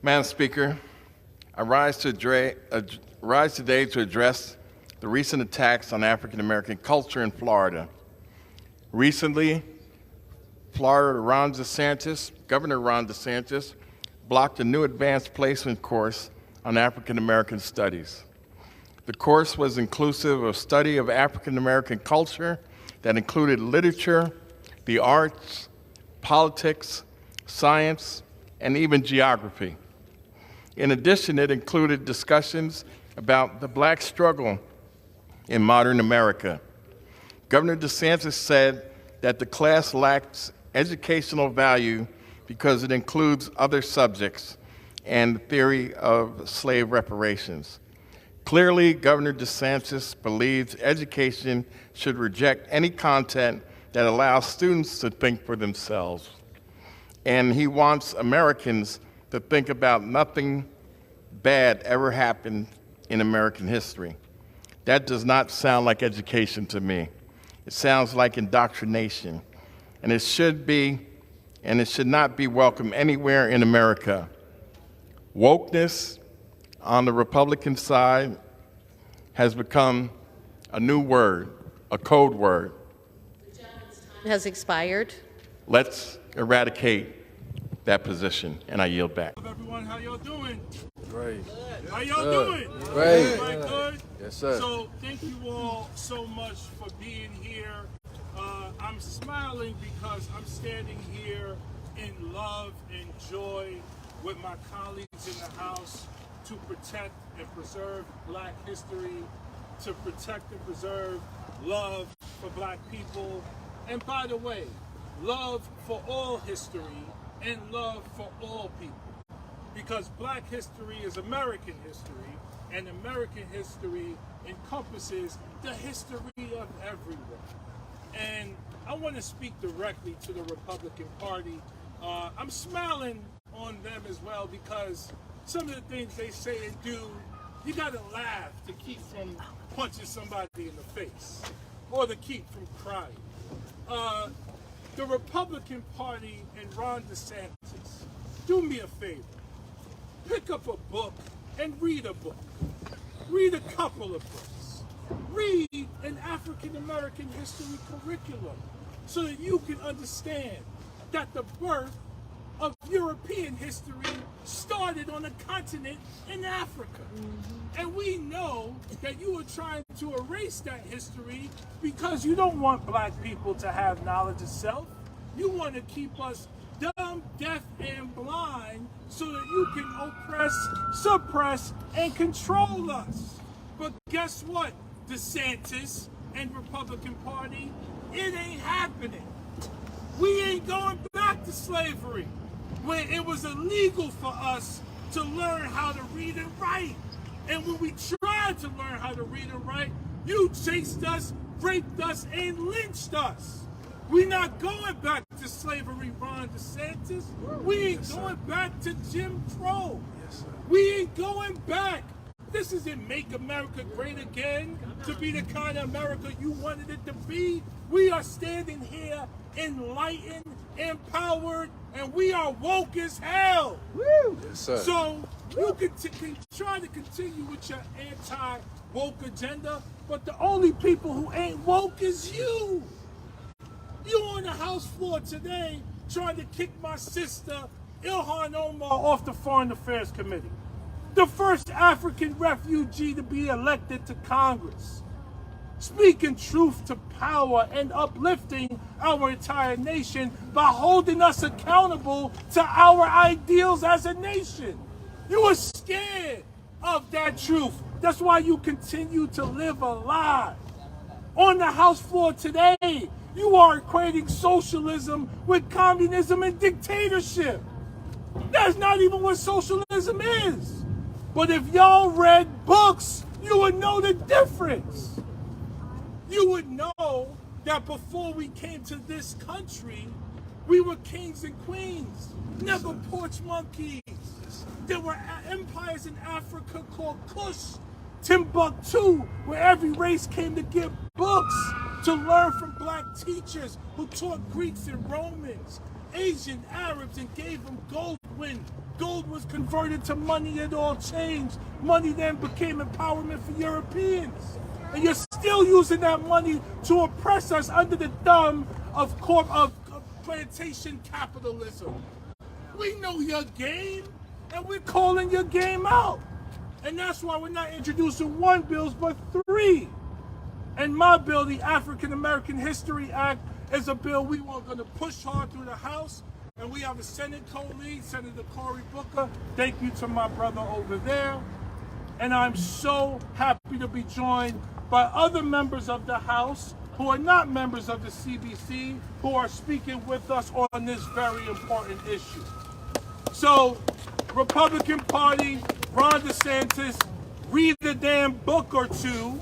Madam Speaker, I rise today to address the recent attacks on African American culture in Florida. Recently, Governor Ron DeSantis blocked a new advanced placement course on African American studies. The course was inclusive of study of African American culture that included literature, the arts, politics, science, and even geography. In addition, it included discussions about the Black struggle in modern America. Governor DeSantis said that the class lacks educational value because it includes other subjects and the theory of slave reparations. Clearly, Governor DeSantis believes education should reject any content that allows students to think for themselves. And he wants Americans to think about nothing bad ever happened in American history. That does not sound like education to me. It sounds like indoctrination. And it should not be welcome anywhere in America. Wokeness on the Republican side has become a new word, a code word. The gentleman's time has expired. Let's eradicate that position, and I yield back. Everyone, how y'all doing? Great. How y'all doing? Great. Everybody good? Yes, sir. So thank you all so much for being here. I'm smiling because I'm standing here in love and joy with my colleagues in the House to protect and preserve Black history, to protect and preserve love for Black people, and by the way, love for all history and love for all people. Because Black history is American history, and American history encompasses the history of everyone. And I want to speak directly to the Republican Party. I'm smiling on them as well because some of the things they say and do, you gotta laugh to keep from punching somebody in the face or to keep from crying. The Republican Party and Ron DeSantis, do me a favor. Pick up a book and read a book. Read a couple of books. Read an African American history curriculum so that you can understand that the birth of European history started on a continent in Africa. And we know that you are trying to erase that history because you don't want Black people to have knowledge of self. You want to keep us dumb, deaf, and blind so that you can oppress, suppress, and control us. But guess what, DeSantis and Republican Party? It ain't happening. We ain't going back to slavery, where it was illegal for us to learn how to read and write. And when we tried to learn how to read and write, you chased us, raped us, and lynched us. We're not going back to slavery, Ron DeSantis. We ain't going back to Jim Crow. We ain't going back. This isn't Make America Great Again to be the kind of America you wanted it to be. We are standing here enlightened, empowered, and we are woke as hell. Woo! Yes, sir. So you can try to continue with your anti-woke agenda, but the only people who ain't woke is you. You on the House floor today trying to kick my sister Ilhan Omar off the Foreign Affairs Committee, the first African refugee to be elected to Congress, speaking truth to power and uplifting our entire nation by holding us accountable to our ideals as a nation. You are scared of that truth. That's why you continue to live a lie. On the House floor today, you are equating socialism with communism and dictatorship. That's not even what socialism is. But if y'all read books, you would know the difference. You would know that before we came to this country, we were kings and queens, never porch monkeys. There were empires in Africa called Kush, Timbuktu, where every race came to get books to learn from Black teachers who taught Greeks and Romans, Asian, Arabs, and gave them gold when gold was converted to money, it all changed. Money then became empowerment for Europeans. And you're still using that money to oppress us under the thumb of plantation capitalism. We know your game, and we're calling your game out. And that's why we're not introducing 1 bill, but 3. And my bill, the African American History Act, is a bill we are going to push hard through the House. And we have a Senate co-lead, Senator Cory Booker. Thank you to my brother over there. And I'm so happy to be joined by other members of the House who are not members of the CBC, who are speaking with us on this very important issue. So, Republican Party, Ron DeSantis, read a damn book or 2,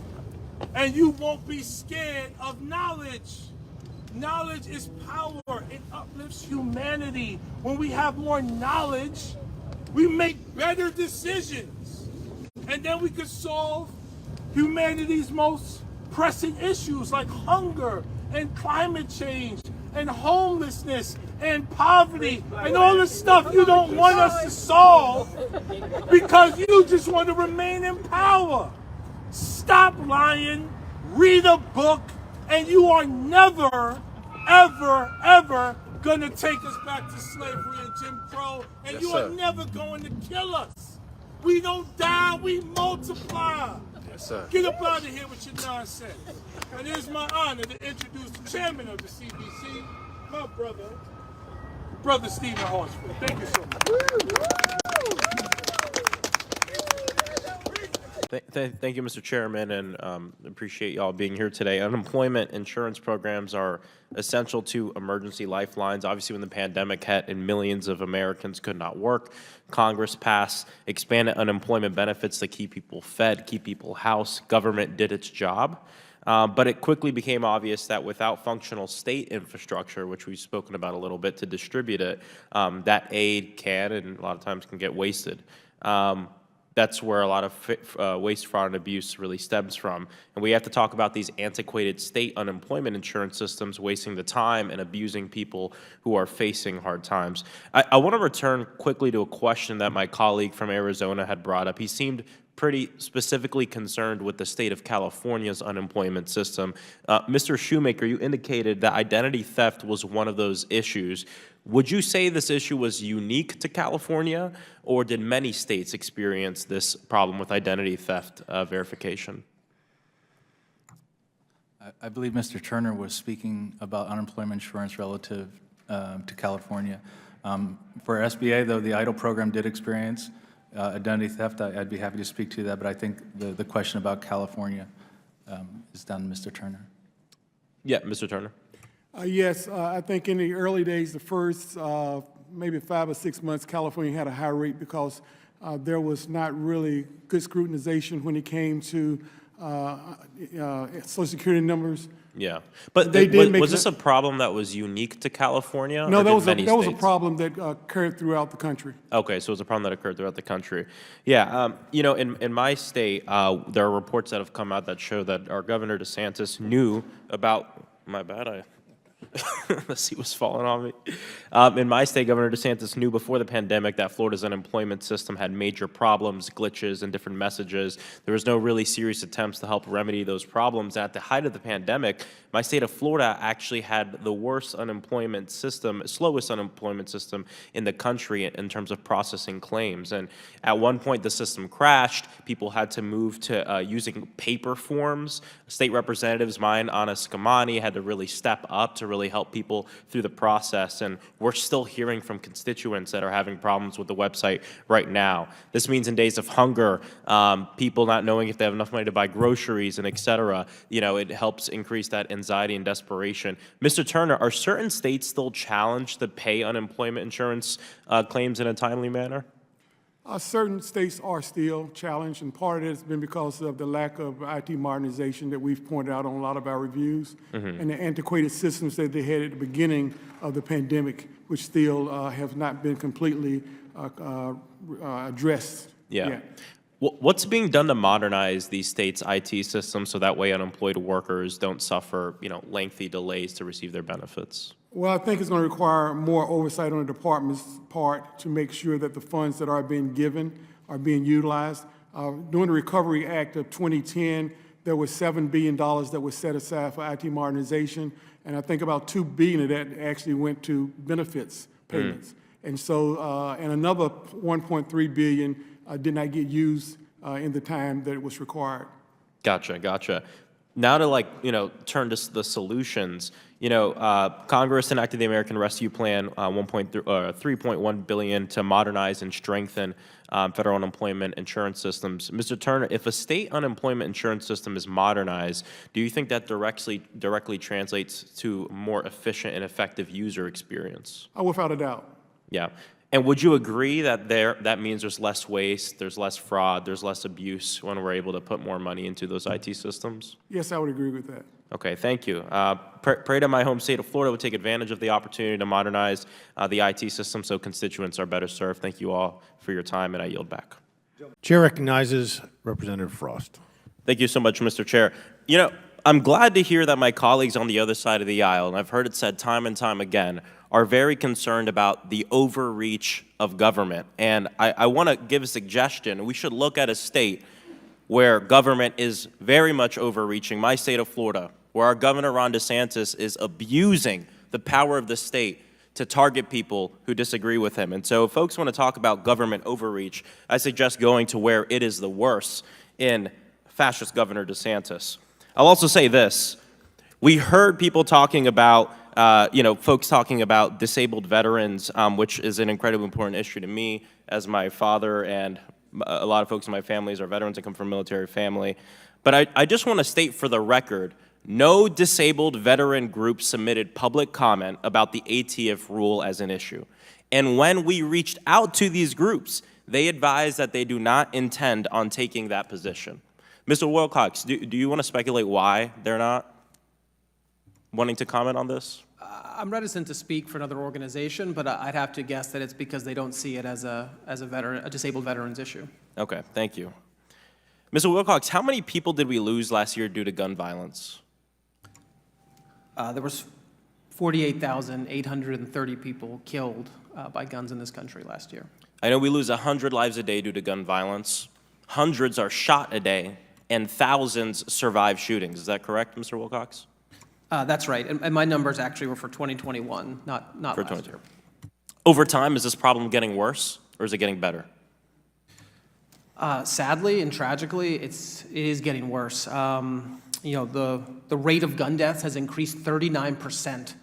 and you won't be scared of knowledge. Knowledge is power. It uplifts humanity. When we have more knowledge, we make better decisions. And then we can solve humanity's most pressing issues like hunger and climate change and homelessness and poverty and all the stuff you don't want us to solve because you just want to remain in power. Stop lying, read a book, and you are never, ever, ever going to take us back to slavery and Jim Crow, and Yes, you sir. are never going to kill us. We don't die, we multiply. Yes, sir. Get up out of here with your nonsense. And it is my honor to introduce the chairman of the CBC, my brother Stephen Horsford. Thank you so much. Thank you, Mr. Chairman, and appreciate y'all being here today. Unemployment insurance programs are essential to emergency lifelines. Obviously, when the pandemic hit and millions of Americans could not work, Congress passed expanded unemployment benefits to keep people fed, keep people housed. Government did its job. But it quickly became obvious that without functional state infrastructure, which we've spoken about a little bit, to distribute it, that aid can and a lot of times can get wasted. That's where a lot of waste, fraud, and abuse really stems from. And we have to talk about these antiquated state unemployment insurance systems wasting the time and abusing people who are facing hard times. I want to return quickly to a question that my colleague from Arizona had brought up. He seemed pretty specifically concerned with the state of California's unemployment system. Mr. Shoemaker, you indicated that identity theft was one of those issues. Would you say this issue was unique to California, or did many states experience this problem with identity theft verification? I believe Mr. Turner was speaking about unemployment insurance relative to California. For SBA, though, the EIDL program did experience identity theft. I'd be happy to speak to that, but I think the question about California is down to Mr. Turner. Yeah, Mr. Turner. Yes, I think in the early days, the first maybe 5 or 6 months, California had a high rate because there was not really good scrutinization when it came to Social Security numbers. Yeah, but They did make was this a problem that was unique to California? No, or that did was a states? problem that occurred throughout the country. Okay, so it was a problem that occurred throughout the country. Yeah, you know, in my state, there are reports that have come out that show that our Governor DeSantis knew about, my bad, the seat was falling on me. In my state, Governor DeSantis knew before the pandemic that Florida's unemployment system had major problems, glitches, and different messages. There was no really serious attempts to help remedy those problems. At the height of the pandemic, my state of Florida actually had the worst unemployment system, slowest unemployment system in the country in terms of processing claims. And at one point, the system crashed. People had to move to using paper forms. State representatives, mine, Anna Scamani, had to really step up to really help people through the process. And we're still hearing from constituents that are having problems with the website right now. This means in days of hunger, people not knowing if they have enough money to buy groceries and et cetera, you know, it helps increase that anxiety and desperation. Mr. Turner, are certain states still challenged to pay unemployment insurance claims in a timely manner? Certain states are still challenged, and part of it has been because of the lack of IT modernization that we've pointed out on a lot of our reviews, and the antiquated systems that they had at the beginning of the pandemic, which still have not been completely addressed yet. What's being done to modernize these states' IT systems so that way unemployed workers don't suffer, you know, lengthy delays to receive their benefits? Well, I think it's going to require more oversight on the department's part to make sure that the funds that are being given are being utilized. During the Recovery Act of 2010, there was $7 billion that was set aside for IT modernization, and I think about $2 billion of that actually went to benefits payments. And so, and another $1.3 billion did not get used in the time that it was required. Gotcha. Now to turn to the solutions. Congress enacted the American Rescue Plan, $3.1 billion to modernize and strengthen federal unemployment insurance systems. Mr. Turner, if a state unemployment insurance system is modernized, do you think that directly translates to more efficient and effective user experience? Without a doubt. Yeah. And would you agree that that means there's less waste, there's less fraud, there's less abuse when we're able to put more money into those IT systems? Yes, I would agree with that. Okay, thank you. Pray to my home state of Florida would take advantage of the opportunity to modernize the IT system so constituents are better served. Thank you all for your time, and I yield back. Chair recognizes Representative Frost. Thank you so much, Mr. Chair. I'm glad to hear that my colleagues on the other side of the aisle, and I've heard it said time and time again, are very concerned about the overreach of government. And I want to give a suggestion. We should look at a state where government is very much overreaching, my state of Florida, where our Governor Ron DeSantis is abusing the power of the state to target people who disagree with him. And so if folks want to talk about government overreach, I suggest going to where it is the worst, in fascist Governor DeSantis. I'll also say this. We heard people talking about, folks talking about disabled veterans, which is an incredibly important issue to me, as my father and a lot of folks in my families are veterans. I come from a military family. But I just want to state for the record, no disabled veteran group submitted public comment about the ATF rule as an issue. And when we reached out to these groups, they advised that they do not intend on taking that position. Mr. Wilcox, do you want to speculate why they're not wanting to comment on this? I'm reticent to speak for another organization, but I'd have to guess that it's because they don't see it as a disabled veterans issue. Okay, thank you. Mr. Wilcox, how many people did we lose last year due to gun violence? There was 48,830 people killed by guns in this country last year. I know we lose 100 lives a day due to gun violence. Hundreds are shot a day, and thousands survive shootings. Is that correct, Mr. Wilcox? That's right, and my numbers actually were for 2021, not for last year. Over time, is this problem getting worse, or is it getting better? Sadly and tragically, it is getting worse. The rate of gun deaths has increased 39%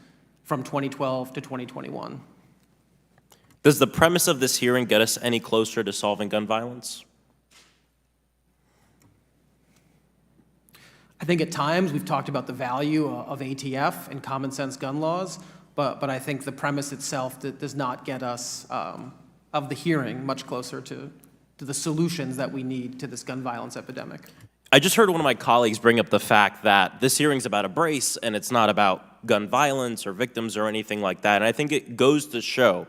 from 2012 to 2021. Does the premise of this hearing get us any closer to solving gun violence? I think at times we've talked about the value of ATF and common sense gun laws, but I think the premise itself does not get us, of the hearing, much closer to the solutions that we need to this gun violence epidemic. I just heard one of my colleagues bring up the fact that this hearing's about a brace and it's not about gun violence or victims or anything like that. And I think it goes to show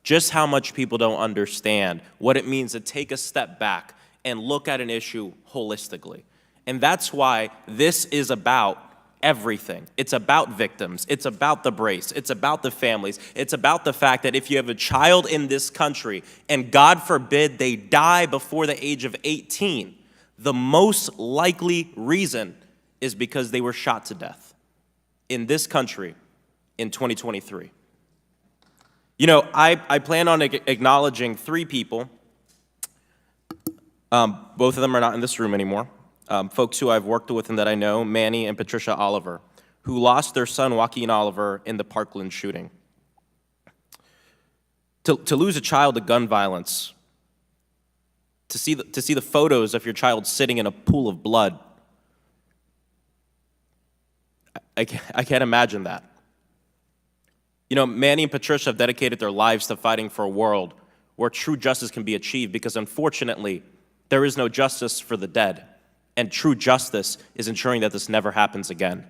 just how much people don't understand what it means to take a step back and look at an issue holistically. And that's why this is about everything. It's about victims. It's about the brace. It's about the families. It's about the fact that if you have a child in this country and God forbid they die before the age of 18, the most likely reason is because they were shot to death in this country in 2023. I plan on acknowledging three people. Both of them are not in this room anymore. Folks who I've worked with and that I know, Manny and Patricia Oliver, who lost their son, Joaquin Oliver, in the Parkland shooting. To lose a child to gun violence, to see the photos of your child sitting in a pool of blood, I can't imagine that. Manny and Patricia have dedicated their lives to fighting for a world where true justice can be achieved because, unfortunately, there is no justice for the dead. And true justice is ensuring that this never happens again.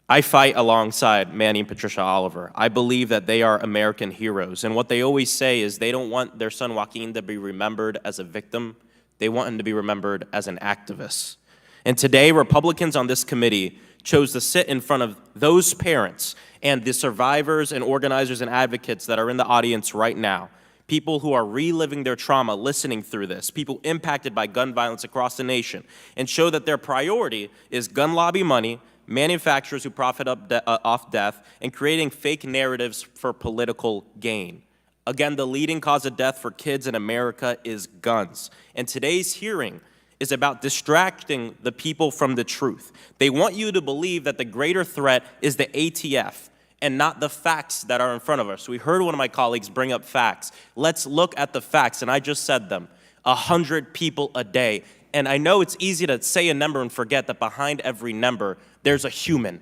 I fight alongside Manny and Patricia Oliver. I believe that they are American heroes. And what they always say is they don't want their son Joaquin to be remembered as a victim. They want him to be remembered as an activist. And today, Republicans on this committee chose to sit in front of those parents and the survivors and organizers and advocates that are in the audience right now, people who are reliving their trauma, listening through this, people impacted by gun violence across the nation, and show that their priority is gun lobby money, manufacturers who profit off death, and creating fake narratives for political gain. Again, the leading cause of death for kids in America is guns. And today's hearing is about distracting the people from the truth. They want you to believe that the greater threat is the ATF and not the facts that are in front of us. We heard one of my colleagues bring up facts. Let's look at the facts, and I just said them. 100 people a day. And I know it's easy to say a number and forget that behind every number, there's a human.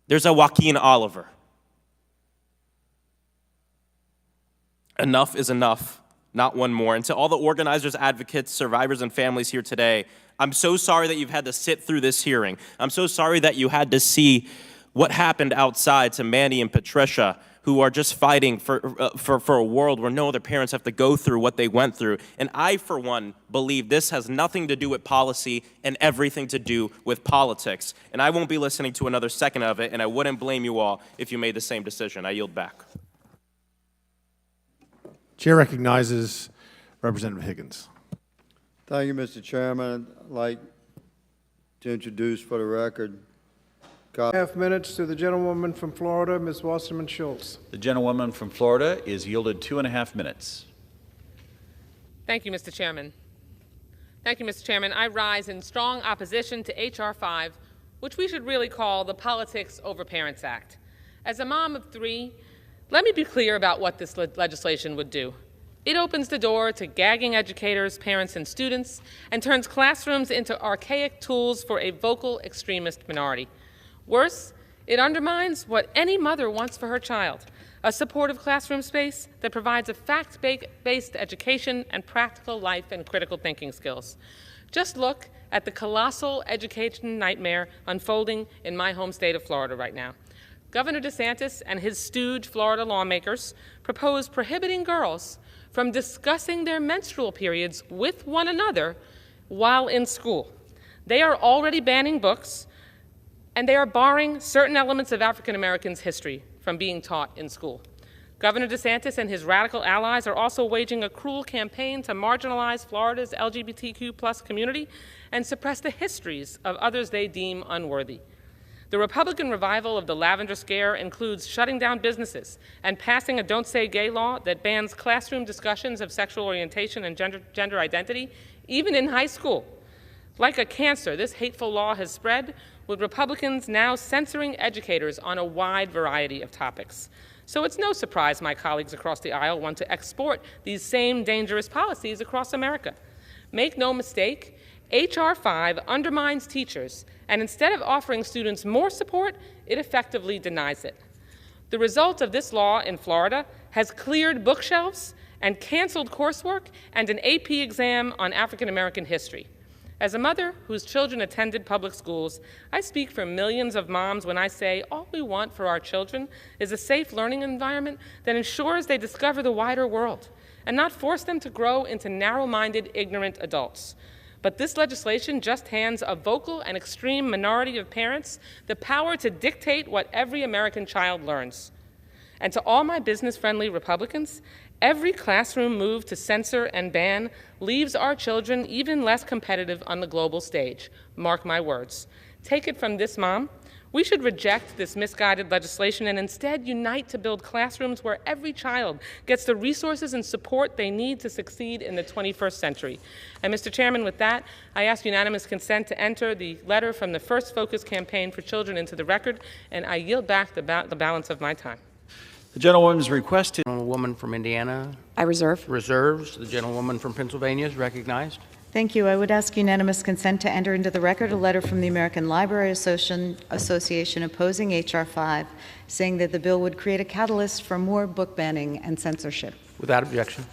There's a Joaquin Oliver. Enough is enough, not one more. And to all the organizers, advocates, survivors, and families here today, I'm so sorry that you've had to sit through this hearing. I'm so sorry that you had to see what happened outside to Manny and Patricia, who are just fighting for a world where no other parents have to go through what they went through. And I, for one, believe this has nothing to do with policy and everything to do with politics. And I won't be listening to another second of it, and I wouldn't blame you all if you made the same decision. I yield back. Chair recognizes Representative Higgins. Thank you, Mr. Chairman. I'd like to introduce for the record. Half minutes to the gentlewoman from Florida, Ms. Wasserman Schultz. The gentlewoman from Florida is yielded 2.5 minutes. Thank you, Mr. Chairman. Thank you, Mr. Chairman. I rise in strong opposition to H.R. 5, which we should really call the Politics Over Parents Act. As a mom of 3, let me be clear about what this legislation would do. It opens the door to gagging educators, parents, and students, and turns classrooms into archaic tools for a vocal extremist minority. Worse, it undermines what any mother wants for her child, a supportive classroom space that provides a fact-based education and practical life and critical thinking skills. Just look at the colossal education nightmare unfolding in my home state of Florida right now. Governor DeSantis and his stooge Florida lawmakers propose prohibiting girls from discussing their menstrual periods with one another while in school. They are already banning books, and they are barring certain elements of African Americans' history from being taught in school. Governor DeSantis and his radical allies are also waging a cruel campaign to marginalize Florida's LGBTQ+ community and suppress the histories of others they deem unworthy. The Republican revival of the Lavender Scare includes shutting down businesses and passing a Don't Say Gay law that bans classroom discussions of sexual orientation and gender identity, even in high school. Like a cancer, this hateful law has spread, with Republicans now censoring educators on a wide variety of topics. So it's no surprise my colleagues across the aisle want to export these same dangerous policies across America. Make no mistake, H.R. 5 undermines teachers, and instead of offering students more support, it effectively denies it. The result of this law in Florida has cleared bookshelves and canceled coursework and an AP exam on African American history. As a mother whose children attended public schools, I speak for millions of moms when I say all we want for our children is a safe learning environment that ensures they discover the wider world and not force them to grow into narrow-minded, ignorant adults. But this legislation just hands a vocal and extreme minority of parents the power to dictate what every American child learns. And to all my business-friendly Republicans, every classroom move to censor and ban leaves our children even less competitive on the global stage. Mark my words. Take it from this mom. We should reject this misguided legislation and instead unite to build classrooms where every child gets the resources and support they need to succeed in the 21st century. And Mr. Chairman, with that, I ask unanimous consent to enter the letter from the First Focus Campaign for Children into the record, and I yield back the balance of my time. The gentlewoman's requested. The gentlewoman from Indiana I reserve. reserves. The gentlewoman from Pennsylvania is recognized. Thank you. I would ask unanimous consent to enter into the record a letter from the American Library Association opposing H.R. 5, saying that the bill would create a catalyst for more book banning and censorship. Without objection.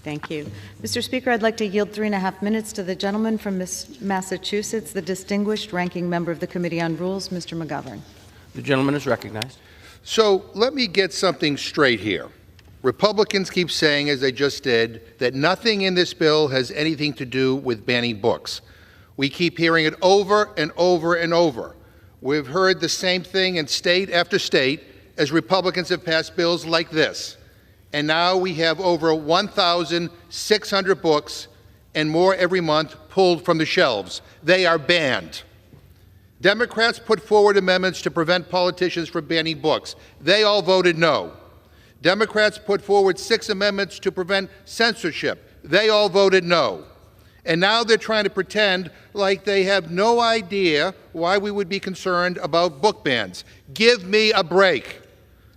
Thank you. Mr. Speaker, I'd like to yield 3.5 minutes to the gentleman from Massachusetts, the distinguished ranking member of the Committee on Rules, Mr. McGovern. The gentleman is recognized. So let me get something straight here. Republicans keep saying, as they just did, that nothing in this bill has anything to do with banning books. We keep hearing it over and over and over. We've heard the same thing in state after state as Republicans have passed bills like this. And now we have over 1,600 books and more every month pulled from the shelves. They are banned. Democrats put forward amendments to prevent politicians from banning books. They all voted no. Democrats put forward 6 amendments to prevent censorship. They all voted no. And now they're trying to pretend like they have no idea why we would be concerned about book bans. Give me a break.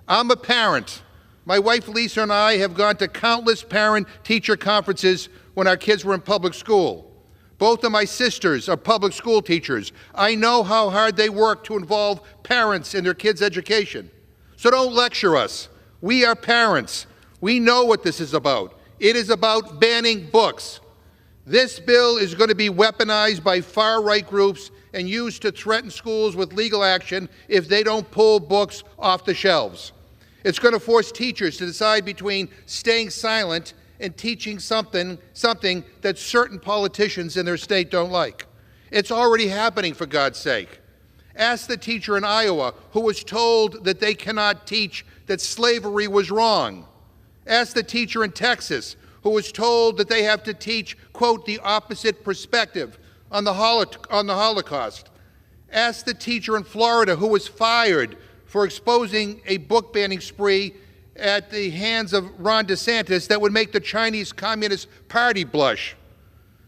I'm a parent. My wife Lisa and I have gone to countless parent-teacher conferences when our kids were in public school. Both of my sisters are public school teachers. I know how hard they work to involve parents in their kids' education. So don't lecture us. We are parents. We know what this is about. It is about banning books. This bill is going to be weaponized by far-right groups and used to threaten schools with legal action if they don't pull books off the shelves. It's going to force teachers to decide between staying silent and teaching something that certain politicians in their state don't like. It's already happening, for God's sake. Ask the teacher in Iowa who was told that they cannot teach that slavery was wrong. Ask the teacher in Texas who was told that they have to teach, quote, the opposite perspective on the Holocaust. Ask the teacher in Florida who was fired for exposing a book banning spree at the hands of Ron DeSantis that would make the Chinese Communist Party blush.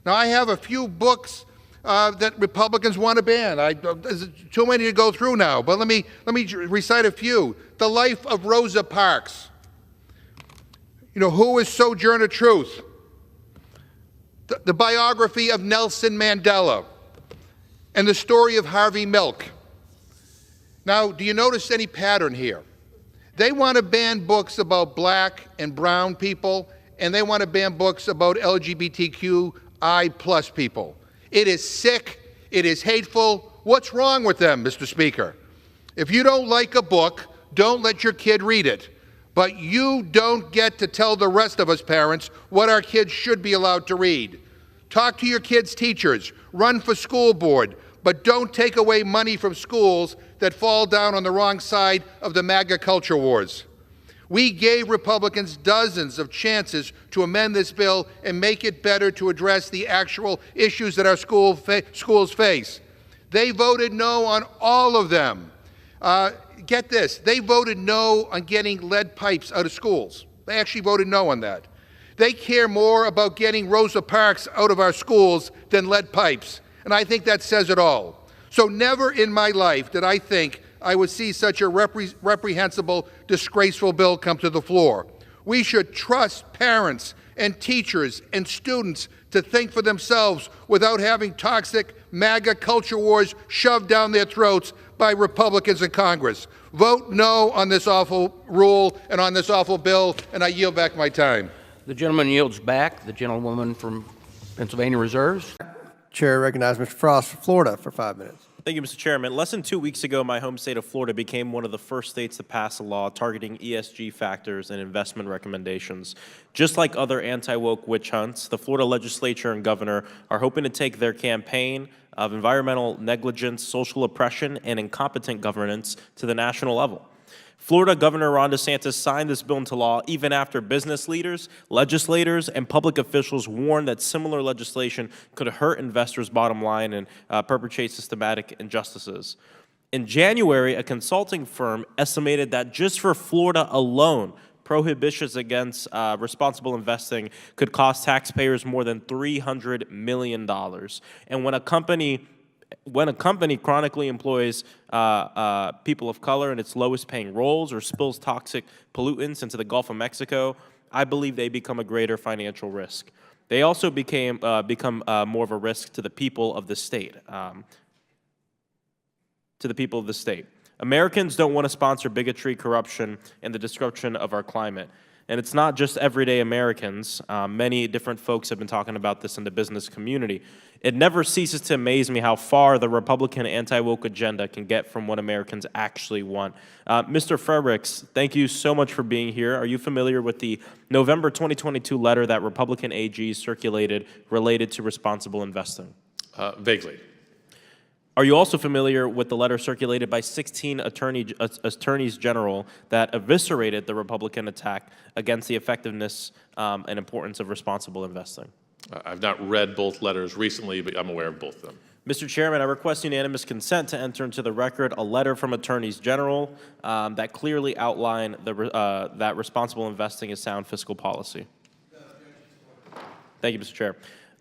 Now, I have a few books that Republicans want to ban. There's too many to go through now, but let me recite a few. The Life of Rosa Parks. You know, Who is Sojourner Truth? The biography of Nelson Mandela, and the story of Harvey Milk. Now, do you notice any pattern here? They want to ban books about black and brown people, and they want to ban books about LGBTQI plus people. It is sick. It is hateful. What's wrong with them, Mr. Speaker? If you don't like a book, don't let your kid read it. But you don't get to tell the rest of us parents what our kids should be allowed to read. Talk to your kids' teachers. Run for school board. But don't take away money from schools that fall down on the wrong side of the MAGA culture wars. We gave Republicans dozens of chances to amend this bill and make it better to address the actual issues that our schools face. They voted no on all of them. Get this, they voted no on getting lead pipes out of schools. They actually voted no on that. They care more about getting Rosa Parks out of our schools than lead pipes. And I think that says it all. So never in my life did I think I would see such a reprehensible, disgraceful bill come to the floor. We should trust parents and teachers and students to think for themselves without having toxic MAGA culture wars shoved down their throats by Republicans in Congress. Vote no on this awful rule and on this awful bill, and I yield back my time. The gentleman yields back. The gentlewoman from Pennsylvania reserves. Chair recognizes Mr. Frost from Florida for 5 minutes. Thank you, Mr. Chairman. Less than 2 weeks ago, my home state of Florida became one of the first states to pass a law targeting ESG factors and investment recommendations. Just like other anti-woke witch hunts, the Florida legislature and governor are hoping to take their campaign of environmental negligence, social oppression, and incompetent governance to the national level. Florida Governor Ron DeSantis signed this bill into law even after business leaders, legislators, and public officials warned that similar legislation could hurt investors' bottom line and perpetrate systematic injustices. In January, a consulting firm estimated that just for Florida alone, prohibitions against responsible investing could cost taxpayers more than $300 million. And when a company chronically employs people of color in its lowest paying roles or spills toxic pollutants into the Gulf of Mexico, I believe they become a greater financial risk. They also become more of a risk to the people of the state. Americans don't want to sponsor bigotry, corruption, and the destruction of our climate. And it's not just everyday Americans. Many different folks have been talking about this in the business community. It never ceases to amaze me how far the Republican anti-woke agenda can get from what Americans actually want. Mr. Fredericks, thank you so much for being here. Are you familiar with the November 2022 letter that Republican AGs circulated related to responsible investing? Vaguely. Are you also familiar with the letter circulated by 16 attorneys general that eviscerated the Republican attack against the effectiveness and importance of responsible investing? I've not read both letters recently, but I'm aware of both of them. Mr. Chairman, I request unanimous consent to enter into the record a letter from attorneys general that clearly outline that responsible investing is sound fiscal policy. Thank you, Mr. Chair.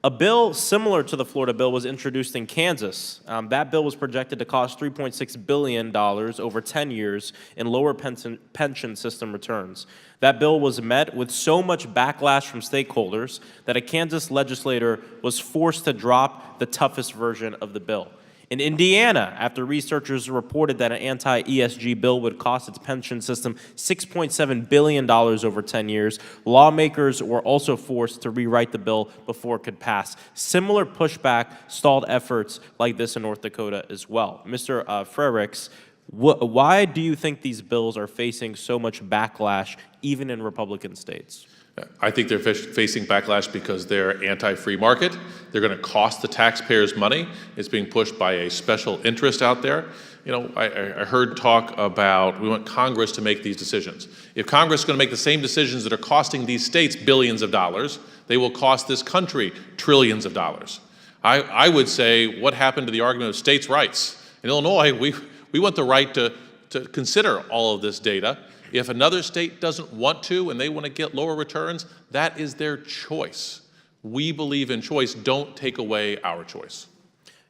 A bill similar to the Florida bill was introduced in Kansas. That bill was projected to cost $3.6 billion over 10 years in lower pension system returns. That bill was met with so much backlash from stakeholders that a Kansas legislator was forced to drop the toughest version of the bill. In Indiana, after researchers reported that an anti-ESG bill would cost its pension system $6.7 billion over 10 years, lawmakers were also forced to rewrite the bill before it could pass. Similar pushback stalled efforts like this in North Dakota as well. Mr. Frerichs, why do you think these bills are facing so much backlash, even in Republican states? I think they're facing backlash because they're anti-free market. They're going to cost the taxpayers money. It's being pushed by a special interest out there. You know, I heard talk about we want Congress to make these decisions. If Congress is going to make the same decisions that are costing these states billions of dollars, they will cost this country trillions of dollars. I would say, what happened to the argument of states' rights? In Illinois, we want the right to consider all of this data. If another state doesn't want to and they want to get lower returns, that is their choice. We believe in choice. Don't take away our choice.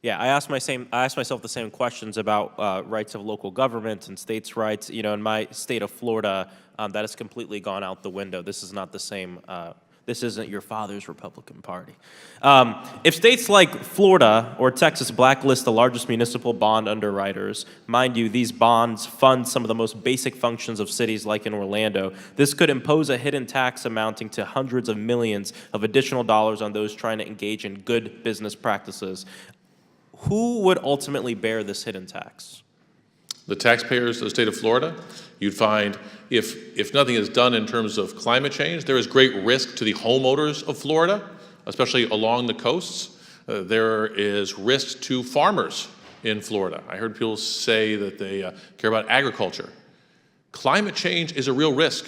Yeah, I asked myself the same questions about rights of local government and states' rights. You know, in my state of Florida, that has completely gone out the window. This is not the same. This isn't your father's Republican Party. If states like Florida or Texas blacklist the largest municipal bond underwriters, mind you, these bonds fund some of the most basic functions of cities like in Orlando, this could impose a hidden tax amounting to hundreds of millions of additional dollars on those trying to engage in good business practices. Who would ultimately bear this hidden tax? The taxpayers of the state of Florida. You'd find if nothing is done in terms of climate change, there is great risk to the homeowners of Florida, especially along the coasts. There is risk to farmers in Florida. I heard people say that they care about agriculture. Climate change is a real risk.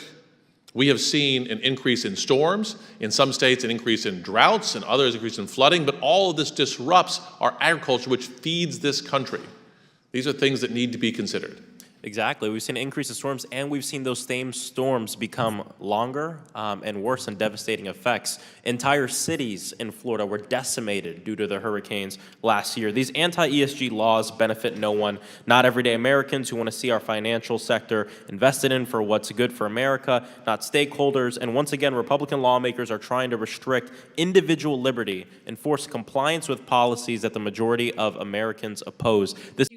We have seen an increase in storms, in some states an increase in droughts, and others an increase in flooding, but all of this disrupts our agriculture, which feeds this country. These are things that need to be considered. Exactly. We've seen an increase in storms, and we've seen those same storms become longer and worse and devastating effects. Entire cities in Florida were decimated due to the hurricanes last year. These anti-ESG laws benefit no one, not everyday Americans who want to see our financial sector invested in for what's good for America, not stakeholders. And once again, Republican lawmakers are trying to restrict individual liberty and force compliance with policies that the majority of Americans oppose. This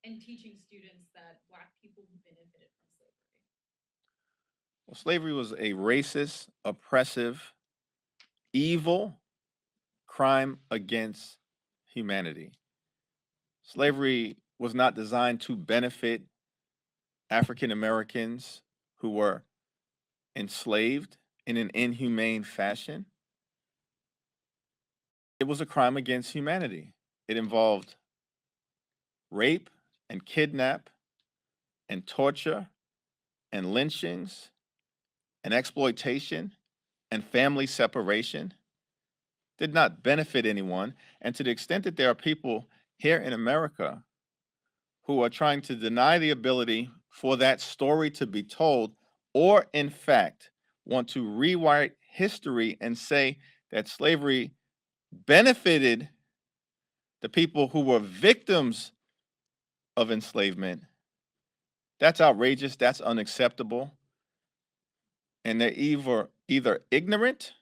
and teaching students that Black people benefited from slavery? Well, slavery was a racist, oppressive, evil crime against humanity. Slavery was not designed to benefit African Americans who were enslaved in an inhumane fashion. It was a crime against humanity. It involved rape and kidnap and torture and lynchings and exploitation and family separation. Did not benefit anyone. And to the extent that there are people here in America who are trying to deny the ability for that story to be told, or in fact want to rewrite history and say that slavery benefited the people who were victims of enslavement, that's outrageous, that's unacceptable. And they're either ignorant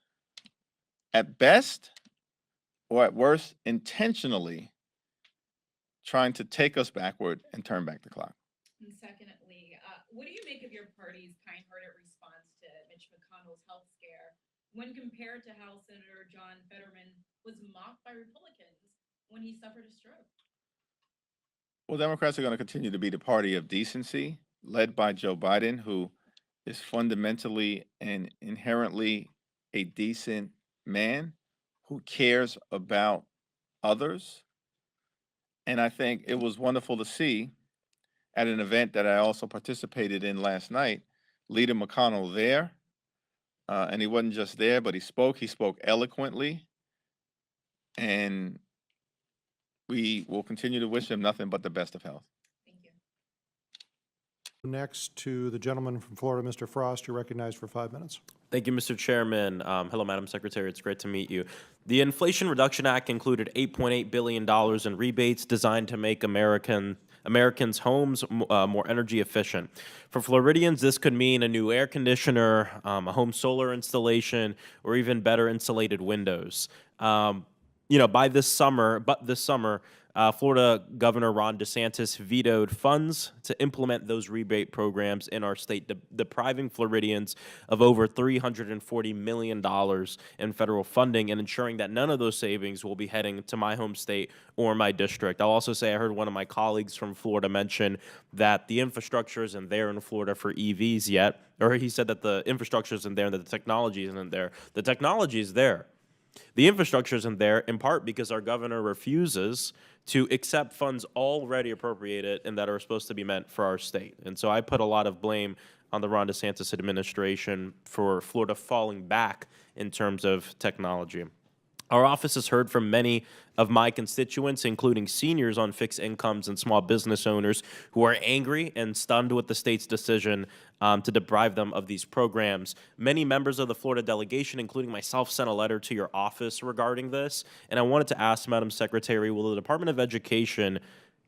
at best, or at worst, intentionally trying to take us backward and turn back the clock. And secondly, what do you make of your party's kind-hearted response to Mitch McConnell's health scare when compared to how Senator John Fetterman was mocked by Republicans when he suffered a stroke? Well, Democrats are going to continue to be the party of decency, led by Joe Biden, who is fundamentally and inherently a decent man who cares about others. And I think it was wonderful to see at an event that I also participated in last night, Leader McConnell there. And he wasn't just there, but he spoke eloquently. And we will continue to wish him nothing but the best of health. Next to the gentleman from Florida, Mr. Frost, you're recognized for 5 minutes. Thank you, Mr. Chairman. Hello, Madam Secretary. It's great to meet you. The Inflation Reduction Act included $8.8 billion in rebates designed to make Americans' homes more energy efficient. For Floridians, this could mean a new air conditioner, a home solar installation, or even better insulated windows. By this summer, Florida Governor Ron DeSantis vetoed funds to implement those rebate programs in our state, depriving Floridians of over $340 million in federal funding and ensuring that none of those savings will be heading to my home state or my district. I'll also say I heard one of my colleagues from Florida mention that the infrastructure isn't there in Florida for EVs yet, or he said that the infrastructure isn't there and that the technology isn't there. The technology is there. The infrastructure isn't there in part because our governor refuses to accept funds already appropriated and that are supposed to be meant for our state. And so I put a lot of blame on the Ron DeSantis administration for Florida falling back in terms of technology. Our office has heard from many of my constituents, including seniors on fixed incomes and small business owners, who are angry and stunned with the state's decision to deprive them of these programs. Many members of the Florida delegation, including myself, sent a letter to your office regarding this, and I wanted to ask, Madam Secretary, will the Department of Education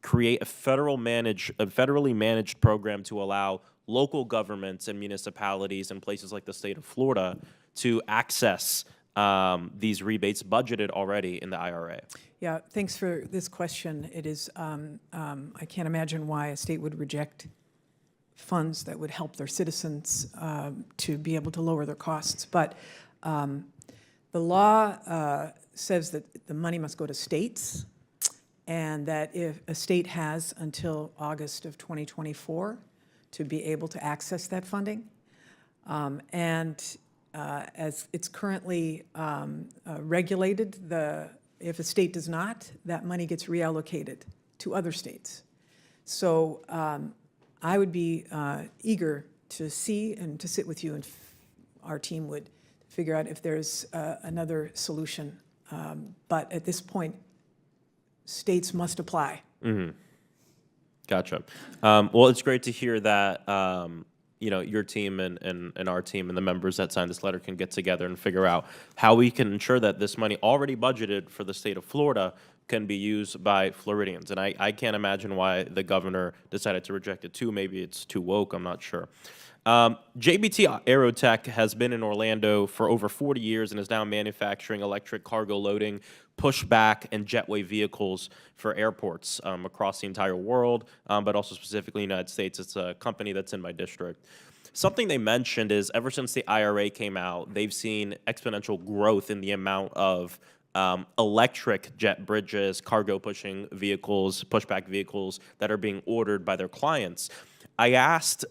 create a federally managed program to allow local governments and municipalities in places like the state of Florida to access these rebates budgeted already in the IRA? Yeah, thanks for this question. It is, I can't imagine why a state would reject funds that would help their citizens to be able to lower their costs. But the law says that the money must go to states, and that if a state has until August of 2024 to be able to access that funding. As it's currently regulated, if a state does not, that money gets reallocated to other states. So I would be eager to see and to sit with you, and our team would figure out if there's another solution. But at this point, states must apply. Mm-hmm. Gotcha. Well, it's great to hear that your team and our team and the members that signed this letter can get together and figure out how we can ensure that this money already budgeted for the state of Florida can be used by Floridians. And I can't imagine why the governor decided to reject it too. Maybe it's too woke, I'm not sure. JBT Aerotech has been in Orlando for over 40 years and is now manufacturing electric cargo loading, pushback, and jetway vehicles for airports across the entire world, but also specifically in the United States. It's a company that's in my district. Something they mentioned is ever since the IRA came out, they've seen exponential growth in the amount of electric jet bridges, cargo pushing vehicles, pushback vehicles that are being ordered by their clients. I asked,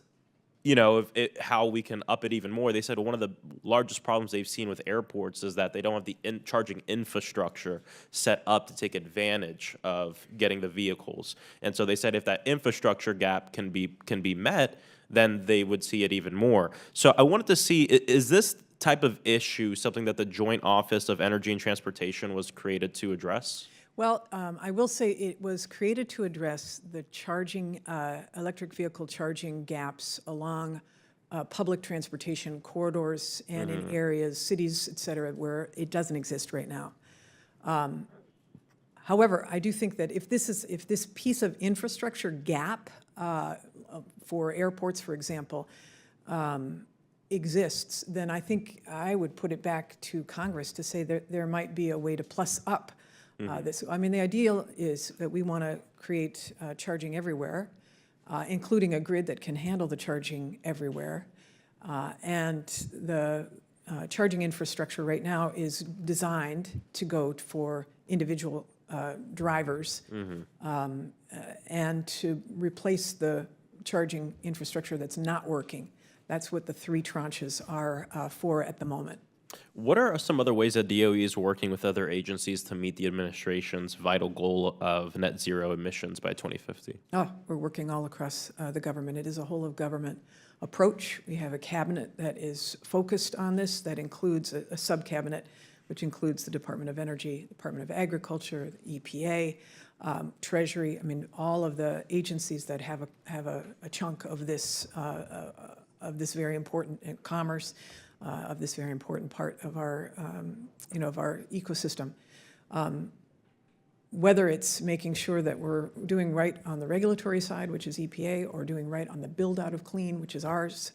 how we can up it even more. They said one of the largest problems they've seen with airports is that they don't have the charging infrastructure set up to take advantage of getting the vehicles. And so they said if that infrastructure gap can be met, then they would see it even more. So I wanted to see, is this type of issue something that the Joint Office of Energy and Transportation was created to address? Well, I will say it was created to address the charging, electric vehicle charging gaps along public transportation corridors and in areas, cities, et cetera, where it doesn't exist right now. However, I do think that if this piece of infrastructure gap for airports, for example, exists, then I think I would put it back to Congress to say that there might be a way to plus up this. I mean, the ideal is that we want to create charging everywhere, including a grid that can handle the charging everywhere. And the charging infrastructure right now is designed to go for individual drivers and to replace the charging infrastructure that's not working. That's what the 3 tranches are for at the moment. What are some other ways that DOE is working with other agencies to meet the administration's vital goal of net zero emissions by 2050? Oh, we're working all across the government. It is a whole of government approach. We have a cabinet that is focused on this, that includes a sub-cabinet, which includes the Department of Energy, Department of Agriculture, the EPA, Treasury. I mean, all of the agencies that have a chunk of this very important commerce, of this very important part of our, of our ecosystem. Whether it's making sure that we're doing right on the regulatory side, which is EPA, or doing right on the build-out of clean, which is ours,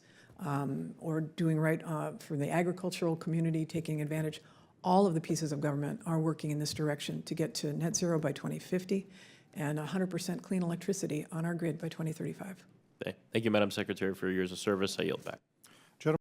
or doing right for the agricultural community, taking advantage, all of the pieces of government are working in this direction to get to net zero by 2050 and 100% clean electricity on our grid by 2035. Thank you, Madam Secretary, for your years of service. I yield back.